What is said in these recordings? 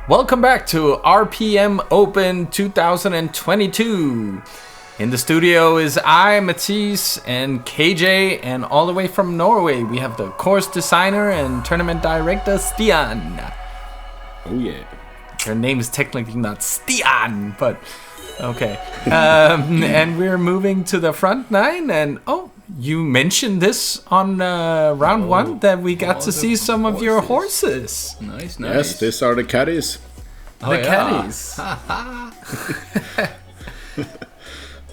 Welcome back to RPM Open 2022. In the studio is I, Mathis, and KJ, and all the way from Norway we have the course designer and tournament director Stian. Oh yeah. Her name is technically not Stian, but okay. And we're moving to the front nine, and you mentioned this on round one that we got to see some of your horses. Nice. Yes, these are the caddies. Caddies.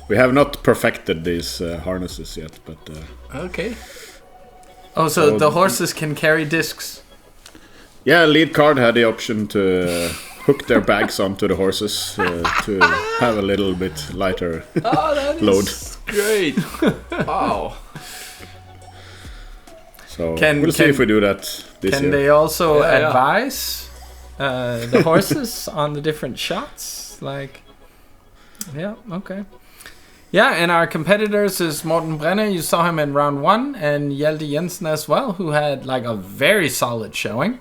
We have not perfected these harnesses yet, but... Okay. Oh, so the horses can carry discs? Yeah, lead card had the option to hook their bags onto the horses to have a little bit lighter load. Great. Wow. So we'll see if we do that this year. Can they also advise the horses on the different shots? Okay. Yeah, and our competitors is Morten Brenna. You saw him in round one, and Hjalte Jensen as well, who had a very solid showing.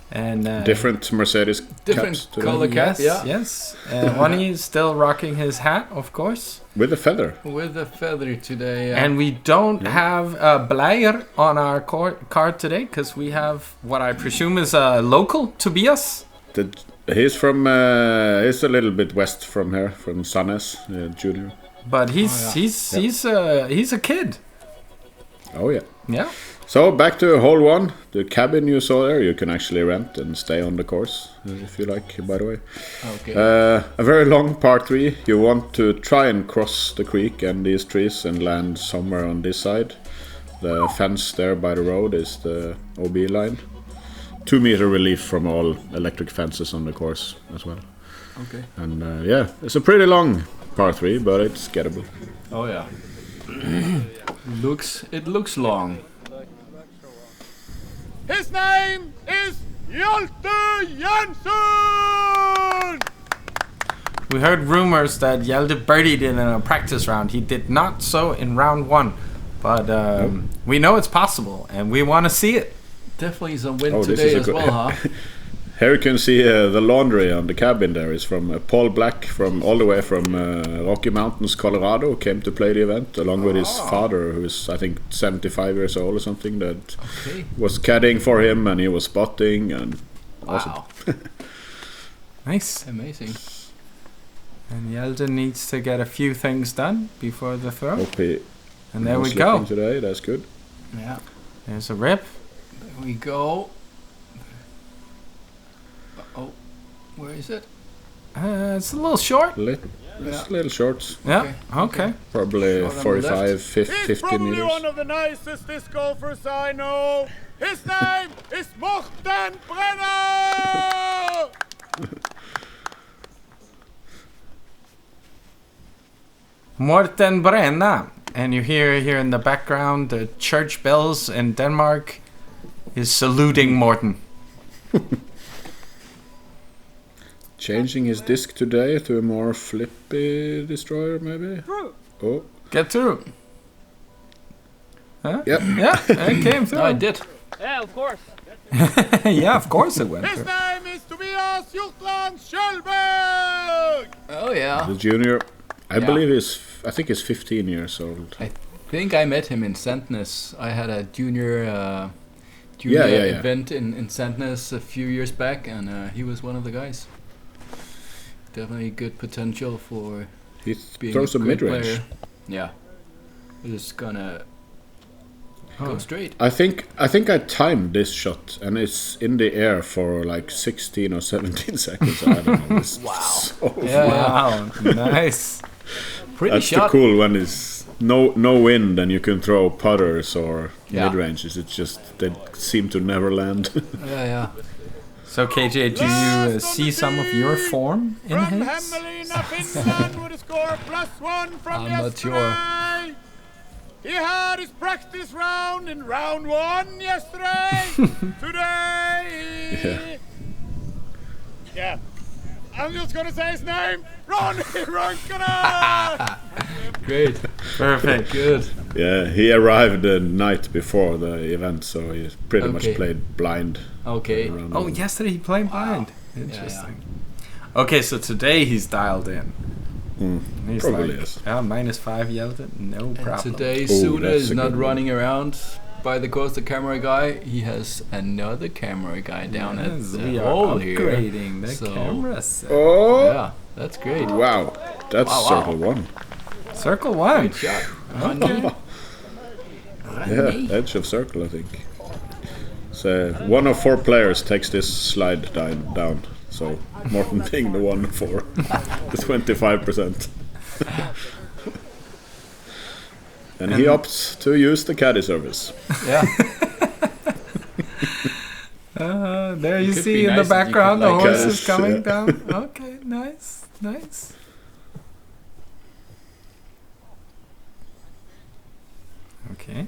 And different Mercedes caps today. color cap. Yes. Roni is still rocking his hat, of course. With a feather. With a feather today. And we don't have Blair on our card today, because we have what I presume is a local, Tobias. He's from, he's a little bit west from here, from Sandnes, junior. But he's a kid. Oh yeah. Yeah. So back to hole one. The cabin you saw there, you can actually rent and stay on the course if you like. By the way. Okay. A very long par 3. You want to try and cross the creek and these trees and land somewhere on this side. The fence there by the road is the OB line. 2 meter relief from all electric fences on the course as well. Okay. And it's a pretty long par 3, but it's gettable. Oh yeah. It looks long. His name is Hjalte Jensen! We heard rumors that Hjalte birdied in a practice round. He did not so in round one. But we know it's possible, and we want to see it. Definitely some wind today as well, huh? Here you can see the laundry on the cabin there is from Paul Black, all the way from Rocky Mountains, Colorado, came to play the event along with his father, who is I think 75 years old or something, that was caddying for him, and he was spotting, and awesome. Nice. Amazing. And Hjalte needs to get a few things done before the throw. And there no we go. Today, that's good. Yeah. There's a rip. There we go. Oh, where is it? It's a little short. It's a little short. Yeah, okay. Probably Short 45, 50 He's probably meters. one of the nicest disc golfers I know. His name is Morten Brenna! Morten Brenna. And you hear here in the background the church bells in Denmark is saluting Morten. Changing his disc today to a more flippy destroyer, maybe? Oh. Get through. Huh? Yep. Yeah, it came through. No, I did. Yeah, of course. Yeah, of course it went His through. name is Tobias Schjølberg! Oh yeah. The junior. I believe I think he's 15 years old. I think I met him in Sandnes. I had a junior event in Sandnes a few years back, and he was one of the guys. Definitely good potential for He being throws a a great mid-range. player. Yeah. We're just gonna go straight. I think I timed this shot, and it's in the air for like 16 or 17 seconds. I don't know. It's so Wow, nice. Pretty That's shot. the cool when it's no wind and you can throw putters or mid-ranges. It's just they seem to never land. Yeah. So KJ, do you see some of your form in From his? Hämeenlinna, Finland, with a score +1 from I'm not yesterday. He had his practice round in round 1 yesterday. Today, I'm just gonna say his name, Roni Rönkkönen. Great. Perfect. Good. Yeah, he arrived the night before the event, so he pretty much Okay. played blind. Okay. around Oh, the- yesterday he played blind. Interesting. Okay, so today he's dialed in. He's Probably like, is. -5 Hjalte, no And problem. today Oh, Sune that's is a not good one. running around by the course, the camera guy. He has another camera guy down at Yes, the we are hole here. upgrading the So- camera set. Oh, Yeah, that's great. wow. That's Wow, wow. circle 1. Circle 1. Great shot. Roni. Yeah, edge of circle, I think. So 1 of 4 players takes this slide down. So Morten being the 1 of 4, the 25%. And he opts to use the caddy service. Yeah. There you Could see be in nice the if you background could, the like, horse is Yes, coming yeah. down. Okay, nice. Okay,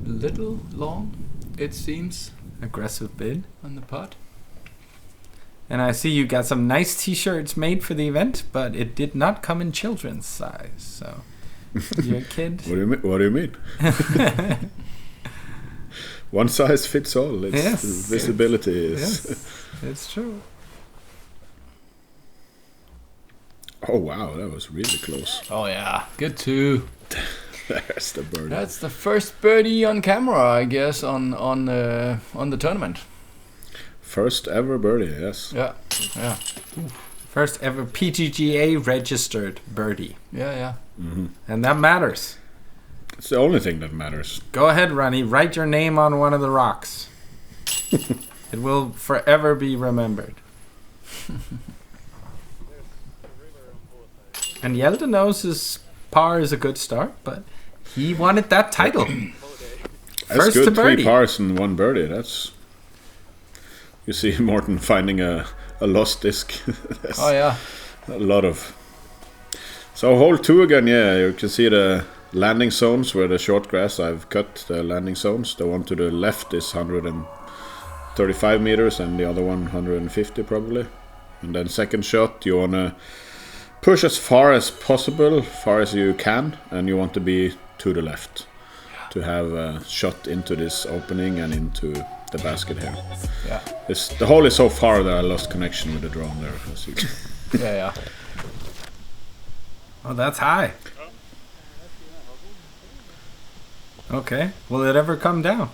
Little long, it seems, aggressive bid. on the putt. And I see you got some nice t-shirts made for the event, but it did not come in children's size. So you're a kid. What do you mean? One size fits all. It's Yes. visibility is. Yes, it's true. Oh wow, that was really close. Oh yeah, good too. There's the birdie. That's the first birdie on camera, I guess, on the tournament. First ever birdie. Yes. Yeah, yeah, First ever PGGA registered birdie, yeah. and that matters. It's the only thing that matters. Go ahead, Roni. Write your name on one of the rocks. It will forever be remembered. And Hjalte knows his par is a good start, but he wanted that title. That's First good. to 3 birdie. pars and 1 birdie. That's. You see Morten finding a lost disc. There's Oh yeah, a lot of. So hole 2 again. Yeah, you can see the landing zones where the short grass. I've cut the landing zones. The one to the left is 135 meters, and the other one 150 probably. And then second shot, you wanna push as far as possible, far as you can, and you want to be to the left to have a shot into this opening and into the basket here. yeah, The hole is so far that I lost connection with the drone there. As you can. yeah. Oh, that's high. Okay. Will it ever come down?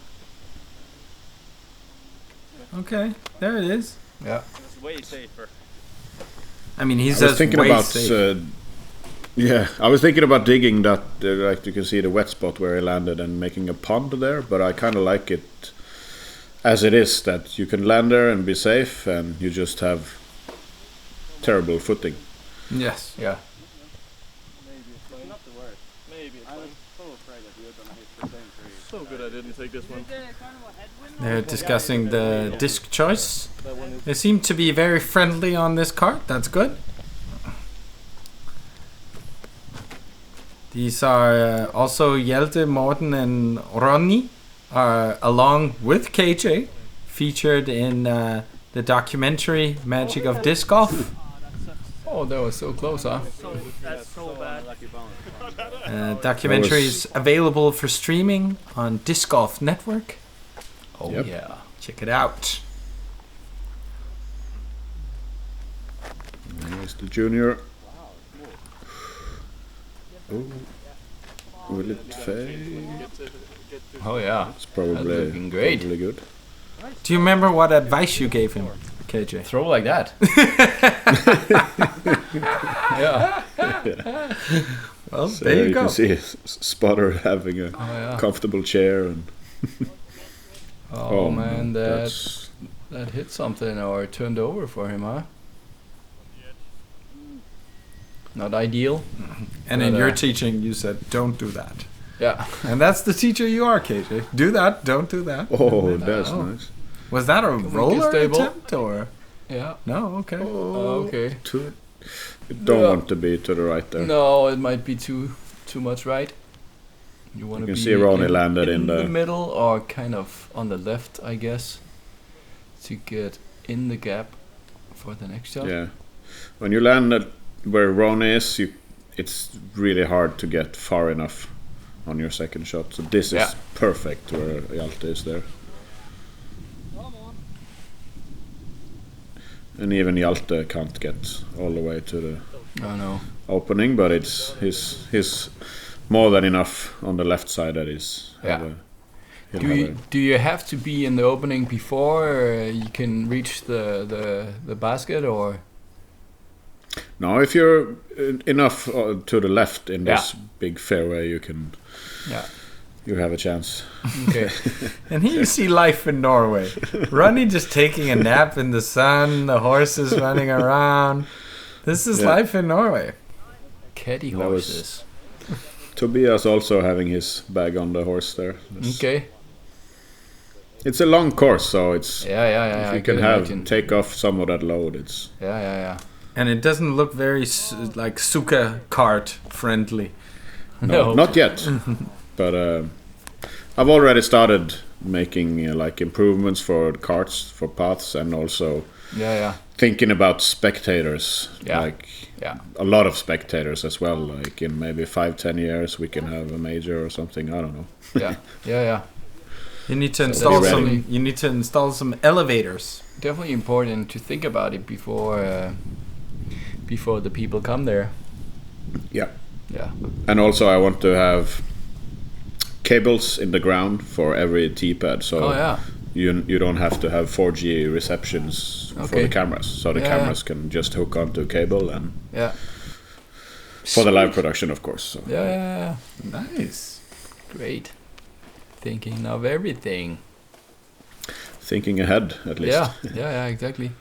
Okay. There it is. Yeah. It's way safer. I mean, he I says was thinking way about safe. yeah, I was thinking about digging that, like you can see the wet spot where he landed and making a pond there, but I kind of like it as it is, that you can land there and be safe, and you just have terrible footing. Yes. Yeah. Maybe it's fine. Not the worst. Maybe it's fine. I was so afraid that you were gonna hit the same tree. So good I didn't take this one. They're discussing the disc choice. That one is They seem to be very friendly on this cart. That's good. These are also Hjalte, Morten, and Roni, along with KJ, featured in the documentary Magic of Disc Golf. Oh, that was so close, huh? that's so bad. Lucky bonus. Documentary is available for streaming on Disc Golf Network. Oh Yep. yeah. Check it out. There's the junior. Oh, will it fade? Oh yeah. It's probably That's looking great. Probably good. Do you remember what advice you gave him, KJ? Throw like that. Yeah. Well, So there you go. can see Spotter having a Oh yeah. comfortable chair and. Oh man, no, that that's hit something or turned over for him, huh? Not ideal. And in But, your teaching, you said, don't do that. Yeah. And that's the teacher you are, KJ. Do that, don't do that. Oh, that's Oh. nice. Was that a roller stable. attempt or? Yeah. No, okay. Oh, okay. You don't Yeah. want to be to the right there. No, it might be too much right. You want You to can be see Roni landed in the the. middle or kind of on the left, I guess, to get in the gap for the next shot. Yeah. When you land at where Roni is, it's really hard to get far enough on your second shot. So this is perfect where Hjalte is there. And even Hjalte can't get all the way to the opening, but it's his more than enough on the left side that is. Do you have to be in the opening before you can reach the basket, or? No, if you're enough to the left in this big fairway, you can. Yeah. You have a chance. Okay. And here you see life in Norway. Roni just taking a nap in the sun, the horses running around. This is life in Norway. Caddy horses. Tobias also having his bag on the horse there. Okay. It's a long course, so it's if you can take off some of that load. It's and it doesn't look very like Suka kart friendly. No, not yet. But I've already started making like improvements for carts, for paths, and also thinking about spectators. A lot of spectators as well. Like in maybe 5-10 years, we can have a major or something. I don't know. You need to install some. You need to install some elevators. Definitely important to think about it before the people come there. Yeah. And also, I want to have cables in the ground for every T-pad, so you don't have to have 4G receptions for the cameras, so the cameras can just hook onto a cable and for the live production, of course. So. Nice, great, thinking of everything, thinking ahead at least. Exactly.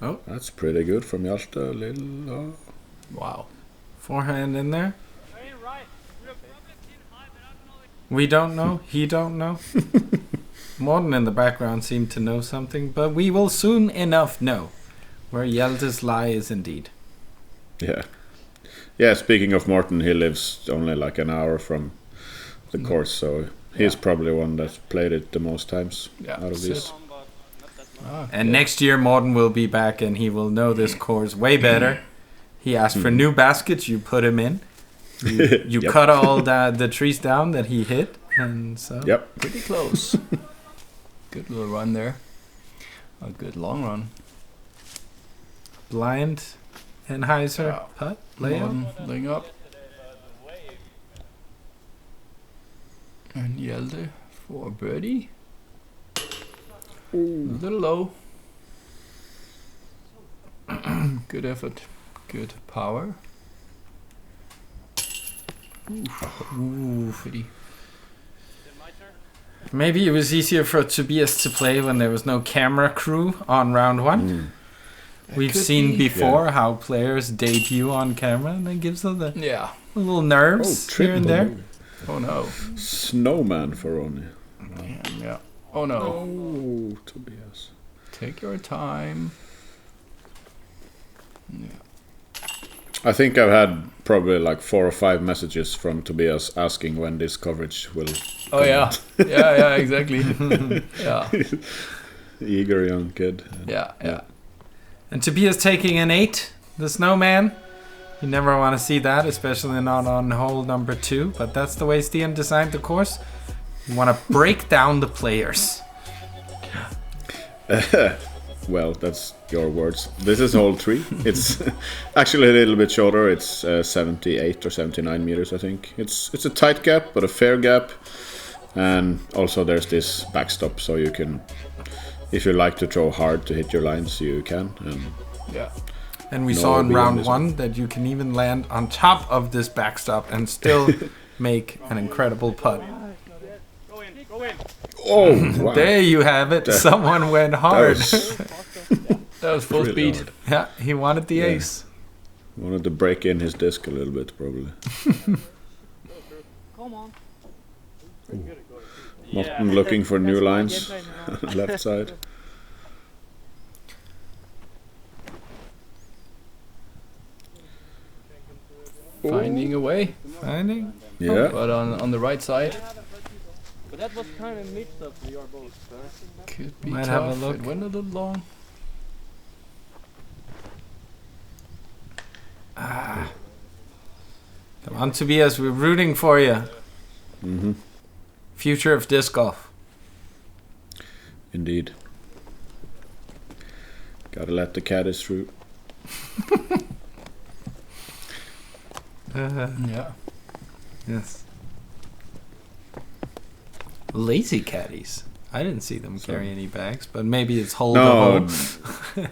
Oh, that's pretty good from Hjalte. Wow, forehand in there. We don't know. He don't know. Morten in the background seemed to know something, but we will soon enough know where Hjalte's lie is indeed. Yeah, speaking of Morten, he lives only like an hour from the course, so he's probably one that's played it the most times out of these. And next year Morten will be back and he will know this course way better. He asked for new baskets, you put him in. You cut all the trees down that he hit, and so pretty close. Good little run there. A good long run. Blind and Heiser putt layout. Laying up. And Hjalte for birdie. A little low. Good effort. Good power. Ooh, pretty. Maybe it was easier for Tobias to play when there was no camera crew on round one. We've seen before how players debut on camera and it gives them the little nerves here and there. Oh no. Snowman for Roni. Yeah. Oh no. Oh, Tobias. Take your time. I think I've had probably like 4 or 5 messages from Tobias asking when this coverage will come out. Yeah, exactly. Eager young kid. Yeah. And Tobias taking an 8, the snowman. You never want to see that, especially not on hole number 2. But that's the way Stian designed the course. You want to break down the players. Well, that's your words. This is hole 3. It's actually a little bit shorter. It's 78 or 79 meters, I think. It's a tight gap, but a fair gap. And also there's this backstop, so you can, if you like to throw hard to hit your lines, you can. And we saw in round 1 that you can even land on top of this backstop and still make an incredible putt. Oh, wow. There you have it. Someone went hard. That was full speed. Hard. Yeah, he wanted the ace. Wanted to break in his disc a little bit, probably. Come on. Morten looking for new lines. Left side. Finding a way. Yeah. But on the right side. But that was kind of mixed up for your boat. Could be Might tough. have a look. It went a little long. Come on, Tobias, we're rooting for you. Mm-hmm. Future of disc golf. Indeed. Gotta let the caddies through. Yeah. Yes. Lazy caddies. I didn't see them carry any bags, but maybe it's hold No. the hole.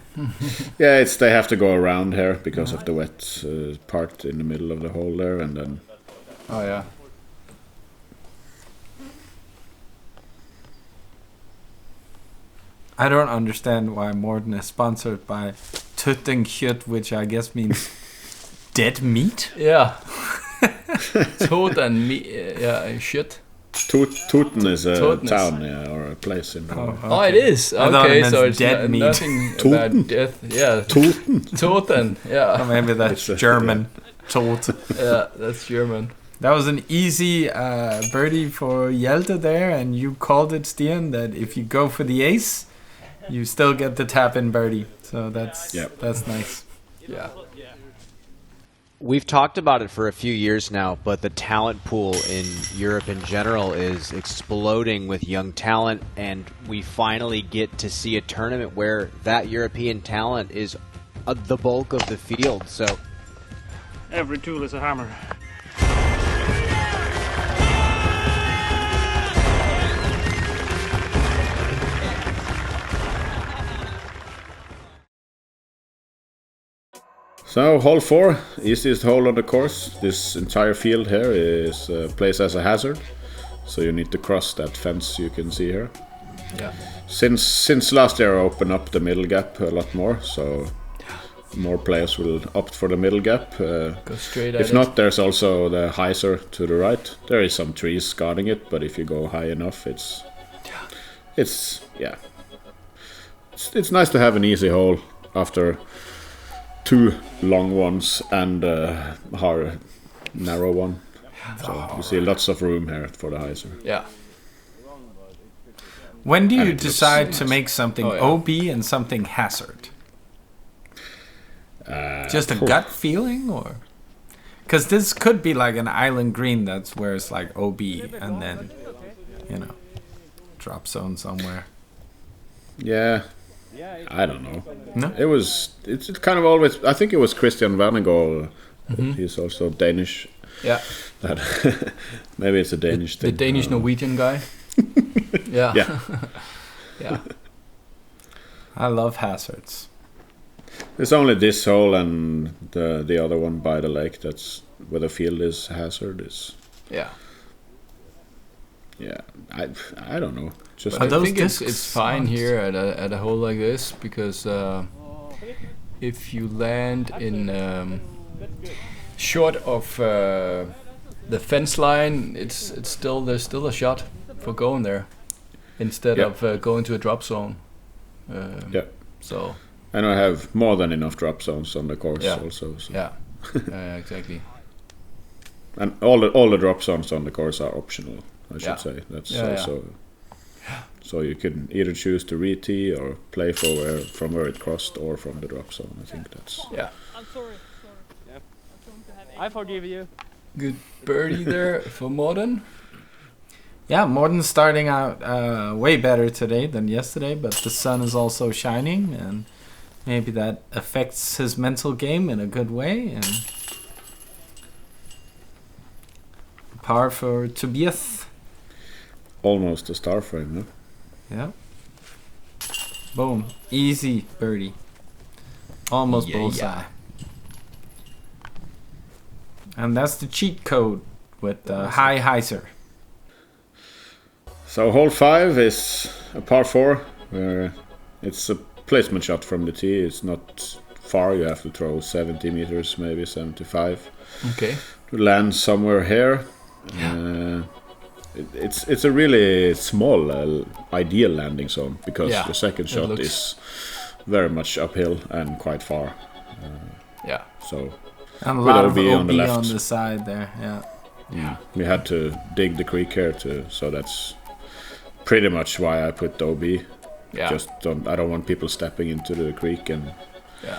Yeah, they have to go around here because of the wet part in the middle of the hole there, and then. Oh yeah. I don't understand why Morten is sponsored by Tuttenkjøtt, which I guess means dead meat. Yeah. Tot and me. Yeah, shit. Toten is a Toten is- town, yeah, or a place in Norway. Oh, it is. I thought it Okay, meant so it's dead meat. nothing Toten. about death. Yeah. Toten. Toten. Yeah. Or maybe that's It's a- German. Tot. Yeah, that's German. That was an easy birdie for Hjalte there, and you called it, Stian, that if you go for the ace, you still get the tap-in birdie. So that's nice. Yeah. We've talked about it for a few years now, but the talent pool in Europe in general is exploding with young talent, and we finally get to see a tournament where that European talent is the bulk of the field. So Every tool is a hammer. So, hole 4, easiest hole on the course. This entire field here is placed as a hazard. So you need to cross that fence you can see here. Yeah. Since last year I opened up the middle gap a lot more, so more players will opt for the middle gap. Go straight at If it. not, there's also the hyzer to the right. There is some trees guarding it, but if you go high enough, it's nice to have an easy hole after 2 long ones and a hard, narrow one. So you see lots of room here for the hyzer. Yeah. When do And you it looks decide to nice. make something Oh, yeah. OB and something hazard? Just a gut feeling, or because this could be like an island green that's where it's like OB and then drop zone somewhere. Yeah, I don't know. No? It's kind of always. I think it was Christian Wernegaard. He's also Danish. Yeah. That maybe it's a Danish The thing. Danish Norwegian guy. Yeah. Yeah. Yeah. I love hazards. It's only this hole and the other one by the lake that's where the field is hazard is. Yeah. Yeah, I don't know. Just Are I those think it's discs fine sounds- here at a hole like this because if you land in short of the fence line, there's still a shot for going there instead Yeah. of going to a drop zone. Yeah. So and I have more than enough drop zones on the course Yeah. also. So. yeah, exactly. And all the drop zones on the course are optional. I should Yeah. say that's Yeah, yeah. also. So you can either choose to re-tee or play from where it crossed or from the drop zone. I think that's. Yeah, I'm sorry. I forgive you. good birdie there for Morten. Yeah, Morten's starting out way better today than yesterday, but the sun is also shining, and maybe that affects his mental game in a good way. And par for Tobias. Almost a star frame, no? Yeah. Boom. Easy birdie. Almost bullseye. And that's the cheat code with high hyzer. So hole 5 is a par 4 where it's a placement shot from the tee. It's not far. You have to throw 70 meters, maybe 75 Okay. to land somewhere here. It's a really small ideal landing zone because Yeah, the second it shot looks- is very much uphill and quite far. Yeah. So And a With lot of OB OB on the left. on the side there, yeah. we had to dig the creek here too. So that's pretty much why I put the OB. Yeah. I don't want people stepping into the creek and Yeah.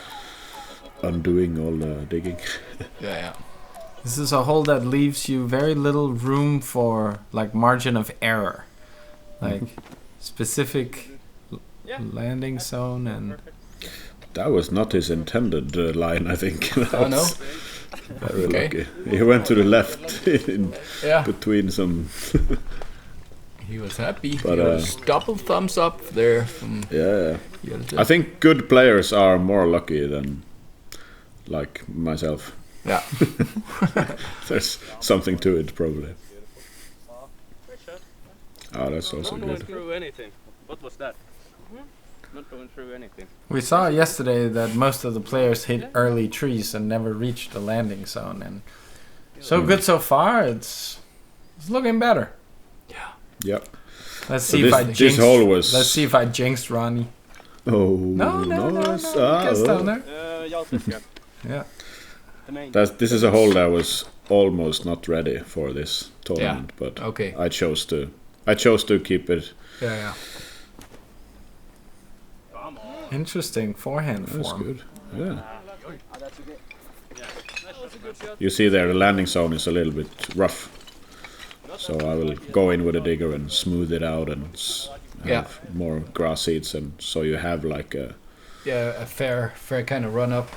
undoing all the digging. Yeah. This is a hole that leaves you very little room for like margin of error, like specific landing zone and. That was not his intended line, I think. Oh no. Very lucky. He went to the left in Yeah. between some. He was happy. But, He was double thumbs up there from Yeah. Hjalte. I think good players are more lucky than like myself. Yeah. There's something to it, probably. Oh, that's also Not going good. through anything. What was that? Not going through anything. We saw yesterday that most of the players hit early trees and never reached the landing zone, and so good so far. It's looking better. Yep. Let's So see if I this jinxed. hole was. Let's see if I jinxed Roni. Oh No. it's- Gets down there. Hjalte, Yeah. the main. This is a hole that was almost not ready for this tournament, but Okay. I chose to keep it. Yeah. Interesting forehand That's form. good. Yeah. You see there, the landing zone is a little bit rough, so I will go in with a digger and smooth it out and have more grass seeds, and so you have like a A fair kind of run up.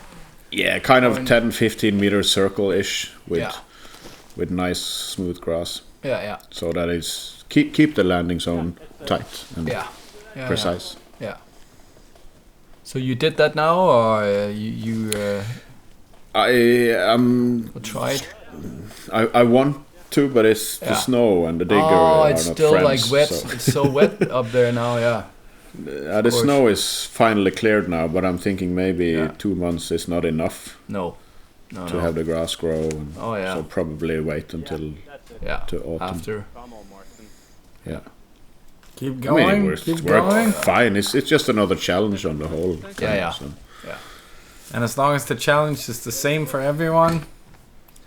kind of Going- 10-15 meter circle ish with Yeah. with nice smooth grass, Yeah. so that is keep the landing zone tight and Yeah. precise. Yeah. So you did that now, or you I tried? I want to, but it's the Yeah. snow and the digger Oh, are it's not still friends, like wet. so- It's so wet up there now. Yeah. the course. snow is finally cleared now, but I'm thinking maybe 2 months is not enough No. to have the grass grow. And Oh, yeah. So probably wait until Yeah. to autumn. After. Come on, Morten. Yeah. Keep I going. mean, it keep worked going. fine. It's just another challenge on the whole. Yeah. So, And as long as the challenge is the same for everyone,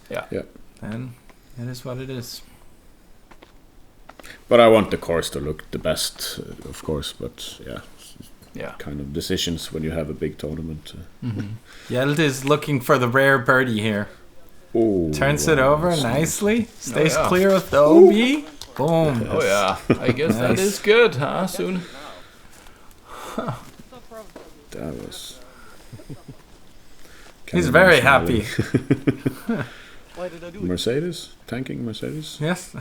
Yeah. yeah. then it is what it is. But I want the course to look the best, of course. But Yeah. kind of decisions when you have a big tournament. Hjalte is looking for the rare birdie here. Oh, Turns it over nicely. Stays yeah. clear of the OB. Boom. Oh yeah. I guess that Nice. is good, huh? Soon. That was. He's very happy. Why did I do it? Mercedes, tanking Mercedes. Yes.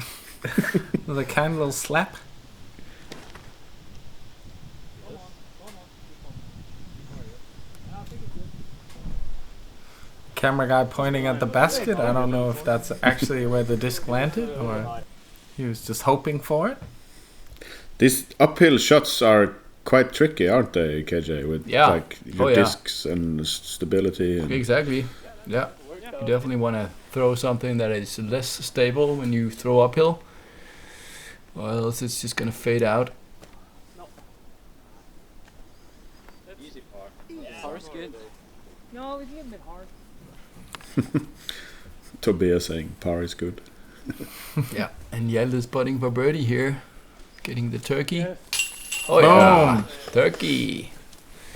With a kind little slap. Camera guy pointing at the basket. I don't know if that's actually where the disc landed or he was just hoping for it. These uphill shots are quite tricky, aren't they, KJ? With Yeah. like your Oh, yeah. discs and stability. And Exactly. Yeah. You definitely want to throw something that is less stable when you throw uphill, or else it's just gonna fade out. Easy par. Par is good. No, it's a little bit hard. Tobias saying par is good. Yeah. And Hjalte is putting for birdie here, getting the turkey. Yeah. Oh yeah, turkey.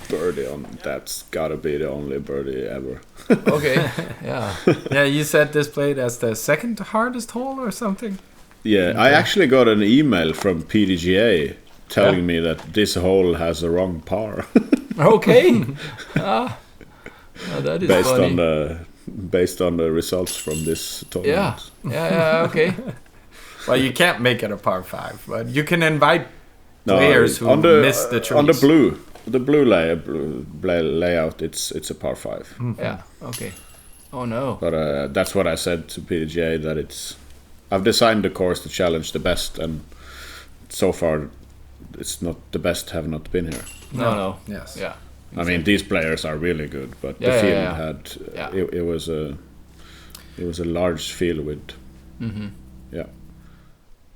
Birdie on. That's gotta be the only birdie ever. Okay. Yeah. Yeah, you said this played as the second hardest hole or something. Yeah, I actually got an email from PDGA telling me that this hole has a wrong par Okay. Well, that is based funny. on the results from this Yeah. tournament. Yeah. Okay. Well, you can't make it a par 5, but you can invite No, players who on the miss the trees. on the blue layout, it's a par 5. Yeah. Okay. Oh no. But that's what I said to PDGA, that I've designed the course to challenge the best, and so far it's not the best have not been here. No. Yes. Yeah. I mean, these players are really good, but Yeah, the field yeah. had Yeah. it was a large field with yeah.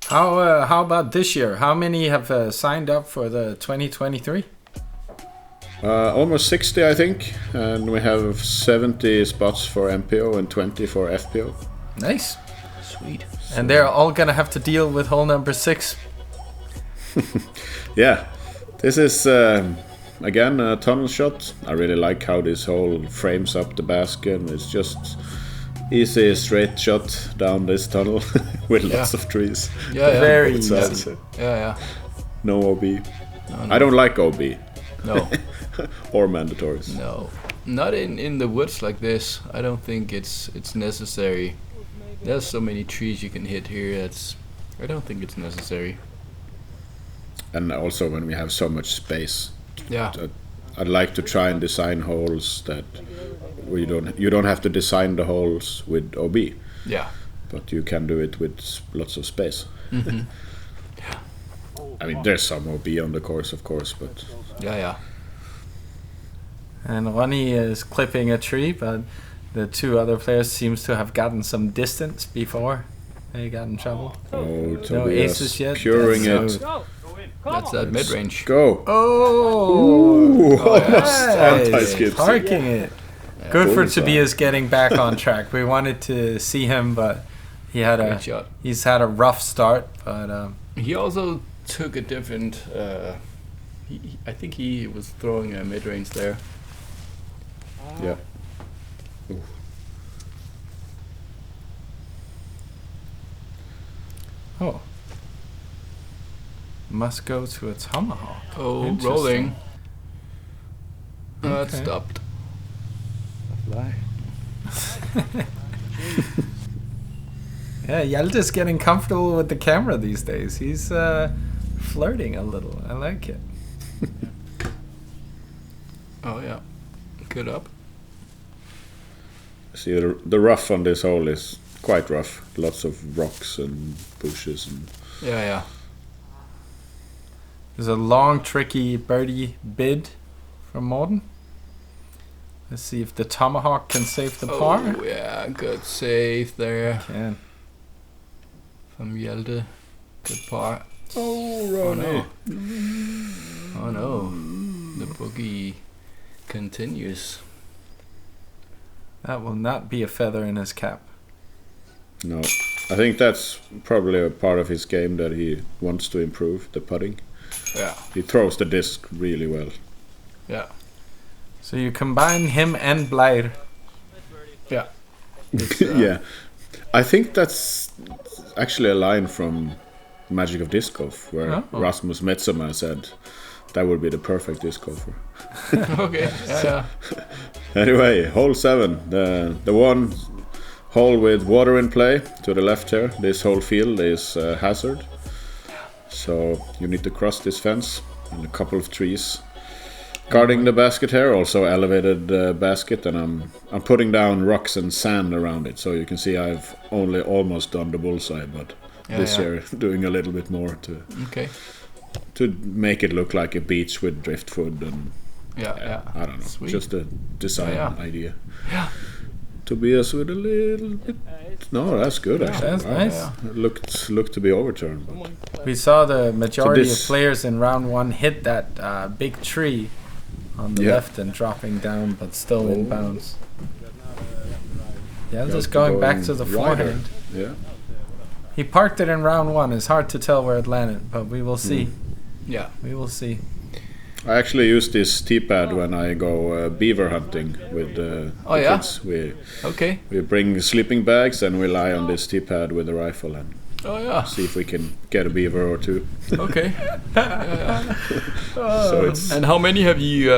How about this year? How many have signed up for the 2023? Almost 60, I think, and we have 70 spots for MPO and 20 for FPO. Nice. Sweet. And they're all gonna have to deal with hole number 6. Yeah, this is again, a tunnel shot. I really like how this hole frames up the basket. It's just easy straight shot down this tunnel with lots of trees. Yeah, Very Both sides. easy. yeah. No OB. I don't like OB No, or mandatories. no, not in the woods like this. I don't think it's necessary. There's so many trees you can hit here. I don't think it's necessary. And also when we have so much space, Yeah, I'd like to try and design holes that you don't have to design the holes with OB, yeah, but you can do it with lots of space. I mean, there's some OB on the course, of course, but yeah. And Roni is clipping a tree, but the two other players seems to have gotten some distance before they got in trouble. oh, No Tobias aces yet. curing That's it. Go. Come That's on. that mid range. Go! Oh, Almost nice. anti-skip. Parking it. Good for Bullseye. Tobias getting back on track. We wanted to see him, but Great shot. he's had a rough start. But He also took a different. I think he was throwing a mid range there. Yeah. oh, must go to a tomahawk. Oh, Interesting. rolling. It Okay. stopped. Yeah, Hjalte's getting comfortable with the camera these days. He's flirting a little. I like it. Oh yeah, good up. See, the rough on this hole is quite rough. Lots of rocks and bushes and Yeah. There's a long, tricky birdie bid from Morten. Let's see if the tomahawk can save the par. Oh yeah, good save there Can. from Hjalte. Good par. oh, Oh Roni. no. Oh no. The boogie continues. That will not be a feather in his cap. No, I think that's probably a part of his game that he wants to improve, the putting. Yeah. He throws the disc really well. Yeah. So you combine him and Blair. Yeah. Yeah, I think that's actually a line from Magic of Disc Golf, where Oh. Rasmus Metzema said that would be the perfect disc golfer. Okay. Yeah. Anyway, hole 7, the one hole with water in play to the left here. This whole field is hazard, so you need to cross this fence and a couple of trees guarding the basket here. Also elevated basket, and I'm putting down rocks and sand around it, so you can see I've only almost done the bullseye, but this year doing a little bit more Okay. to make it look like a beach with driftwood and Yeah. I don't know, Sweet. just a design Yeah. idea. Yeah. Tobias with a little bit. No, that's good actually. That's Wow. nice. It looked to be overturned. But We saw the majority this- of players in round 1 hit that big tree on the Yeah. left and dropping down, but still in bounds. Yeah, just Hjalte going back to the wider. forehand. Yeah. He parked it in round 1. It's hard to tell where it landed, but we will see. Yeah. We will see. I actually use this tee pad when I go beaver hunting with the yeah? kids. Okay. We bring sleeping bags and we lie on this tee pad with a rifle and Oh yeah. see if we can get a beaver or two. Okay. So it's And how many have you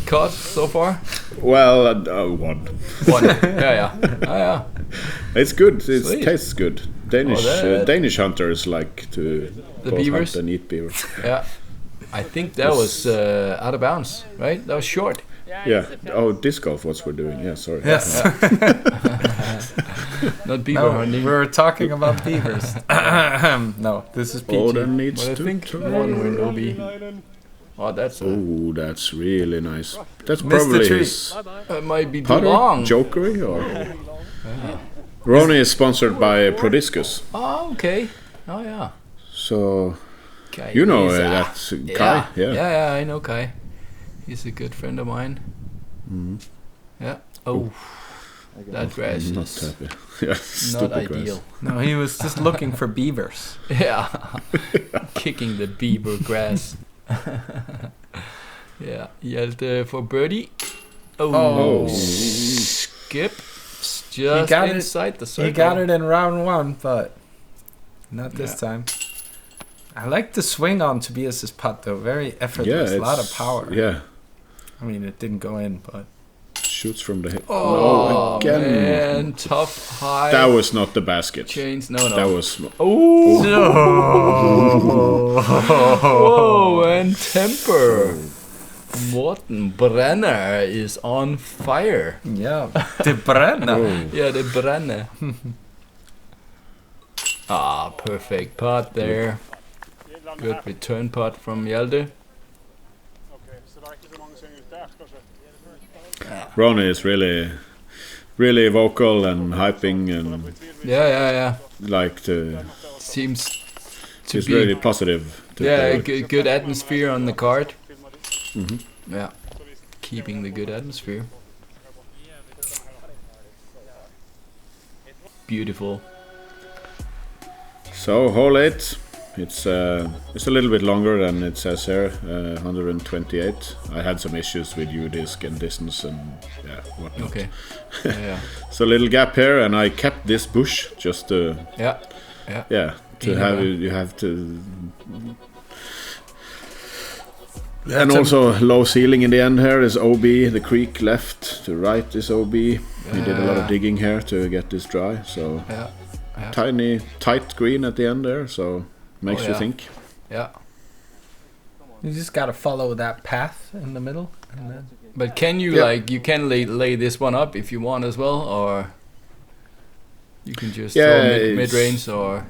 caught so far? well, one. One. Yeah. Oh yeah. It's good. It Sweet. tastes good. Danish that- Danish hunters like to The both beavers? hunt and eat beaver. Yeah. I think that was out of bounds, right? That was short. Yeah. Oh, disc golf. What we're doing? Yeah. Sorry. Yes. Not beaver No, hunting. we were talking about beavers. No, this is PG. Odin needs But I to think turn. one will be. Oh, that's Oh, that's really nice. That's Missed the probably tree. his might be too putter, long. jokery, or Roni is sponsored by Prodiscus, Oh, okay. Oh yeah. so Kai you know is, that's Kai. Yeah, I know Kai. He's a good friend of mine. Yeah. Oh, that grass Not is happy. Yeah, not stupid grass. ideal. No, he was just looking for beavers. Yeah. Kicking the beaver grass. Yeah, Hjalte for birdie. Oh. Skip. Just He got it- inside the circle. He got it in round 1, but not this time. I like the swing on Tobias's putt though. Very effortless. A lot of power. Yeah, I mean, it didn't go in, but shoots from the hip. Oh, again. man. Tough high. That was not the basket. Chains. No. That was. Oh. no. Whoa, and temper. Morten Brenna is on fire. Yeah, the Brenna. Yeah, the Brenna. Perfect putt there. Good return putt from Hjalte. Roni is really vocal and hyping and Yeah. like to. Seems to He's be really positive. good atmosphere on the card. Mhm. Yeah, keeping the good atmosphere. Beautiful. So hole 8, it's a little bit longer than it says here, 128. I had some issues with U-disc and distance and whatnot. Okay. Yeah. So a little gap here, and I kept this bush just to Yeah. to have you have to. That's And also low ceiling in the end here is OB, the creek left to right is OB. We did a lot of digging here to get this dry, so Yeah. tiny tight green at the end there, so makes you think. Yeah. You just gotta follow that path in the middle, and then But can you you can lay this one up if you want as well, or you can just throw mid range, or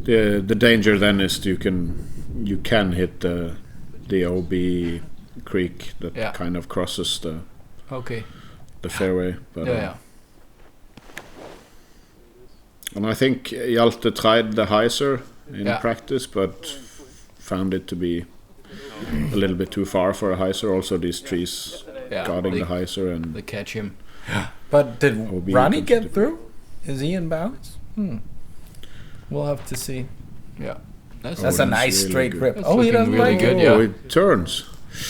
the danger then is you can hit the OB creek that kind of crosses the fairway, but and I think Hjalte tried the hyzer in practice, but found it to be a little bit too far for a hyzer. Also, these trees guarding the hyzer and they catch him. But did OB Ronnie get through? Is he in bounds? We'll have to see. Yeah. That's a nice really straight good. rip. That's Oh, he doesn't looking really like good, it. yeah. Oh, it turns.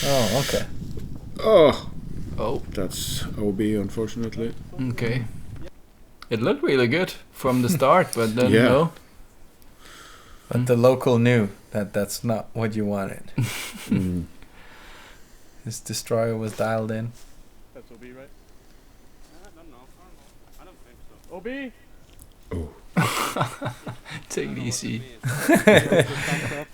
Oh, okay. Oh, that's OB, unfortunately. Okay. It looked really good from the start, but then no. But the local knew that that's not what you wanted. His destroyer was dialed in. That's OB, right? I don't know. I don't think so. OB? Take it easy.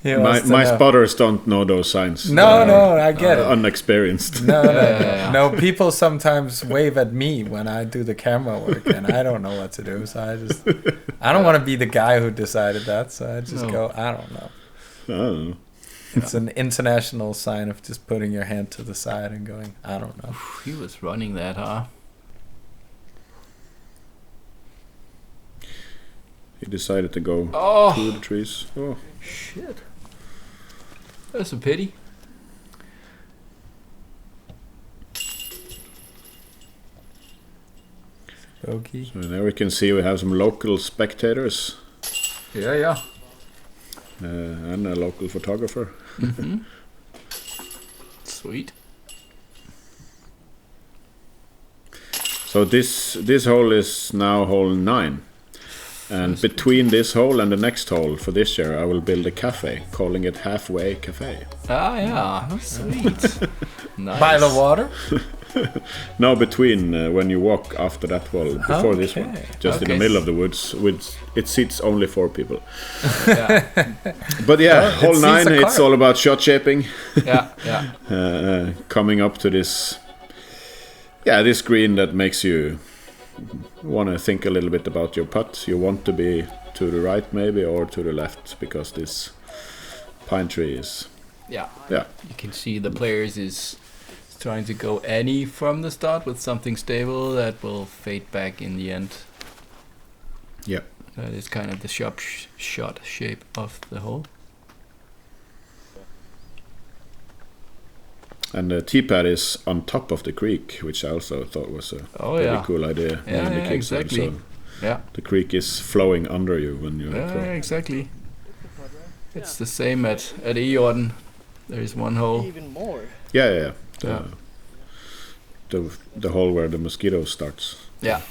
My spotters don't know those signs. No, I get it. Unexperienced. No, people sometimes wave at me when I do the camera work, and I don't know what to do. So I don't want to be the guy who decided that. So I just go, I don't know. I don't know. It's an international sign of just putting your hand to the side and going, I don't know. He was running that, huh? He decided to go through the trees. Oh, shit. That's a pity. Okay. So there we can see we have some local spectators. Yeah. And a local photographer. Sweet. So this hole is now hole 9. And between this hole and the next hole for this year, I will build a cafe, calling it Halfway Cafe. Ah, yeah. Sweet. Nice. By the water? No, between when you walk after that hole, before this one. Just in the middle of the woods. It seats only 4 people. But hole 9, it's all about shot shaping. Coming up to this green that makes you want to think a little bit about your putt. You want to be to the right maybe or to the left, because this pine tree is You can see the players is trying to go any from the start with something stable that will fade back in the end. That is kind of the shot shape of the hole. And the T-pad is on top of the creek, which I also thought was a very cool idea. Exactly. So the creek is flowing under you when you throw. Exactly. It's the same at Ejorden. There is one hole. Even more. Yeah. The hole where the mosquito starts Yeah.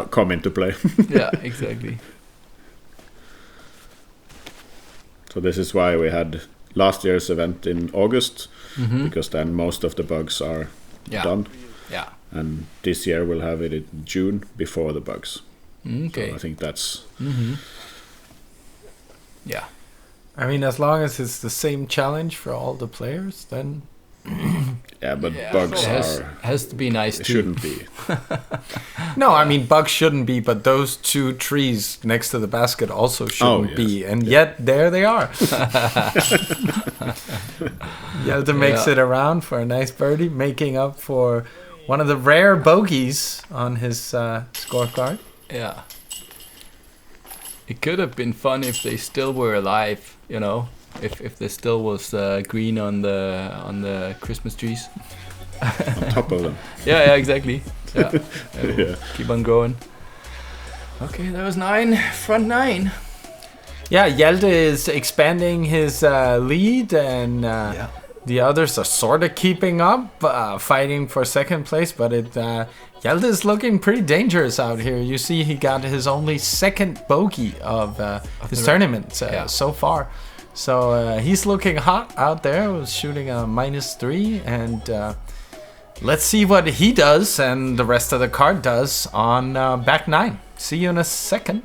come into play. Yeah, exactly. So this is why we had last year's event in August, because then most of the bugs are done. Yeah. And this year we'll have it in June before the bugs. Okay. So I think that's... Yeah. I mean, as long as it's the same challenge for all the players, then... Yeah, but bugs has to be nice it too. shouldn't be. No, I mean, bugs shouldn't be, but those 2 trees next to the basket also shouldn't be. And yet, there they are. Hjalte makes it around for a nice birdie, making up for one of the rare bogeys on his scorecard. Yeah. It could have been fun if they still were alive, you know, if there still was green on the Christmas trees. On top of them. Yeah, exactly. Yeah. Yeah. Keep on going. Okay, that was 9. Front 9. Yeah, Hjalte is expanding his lead, and the others are sort of keeping up, fighting for second place, but Hjalte is looking pretty dangerous out here. You see he got his only second bogey of his tournament so far. So he's looking hot out there, was shooting a -3, and let's see what he does and the rest of the card does on back 9. See you in a second.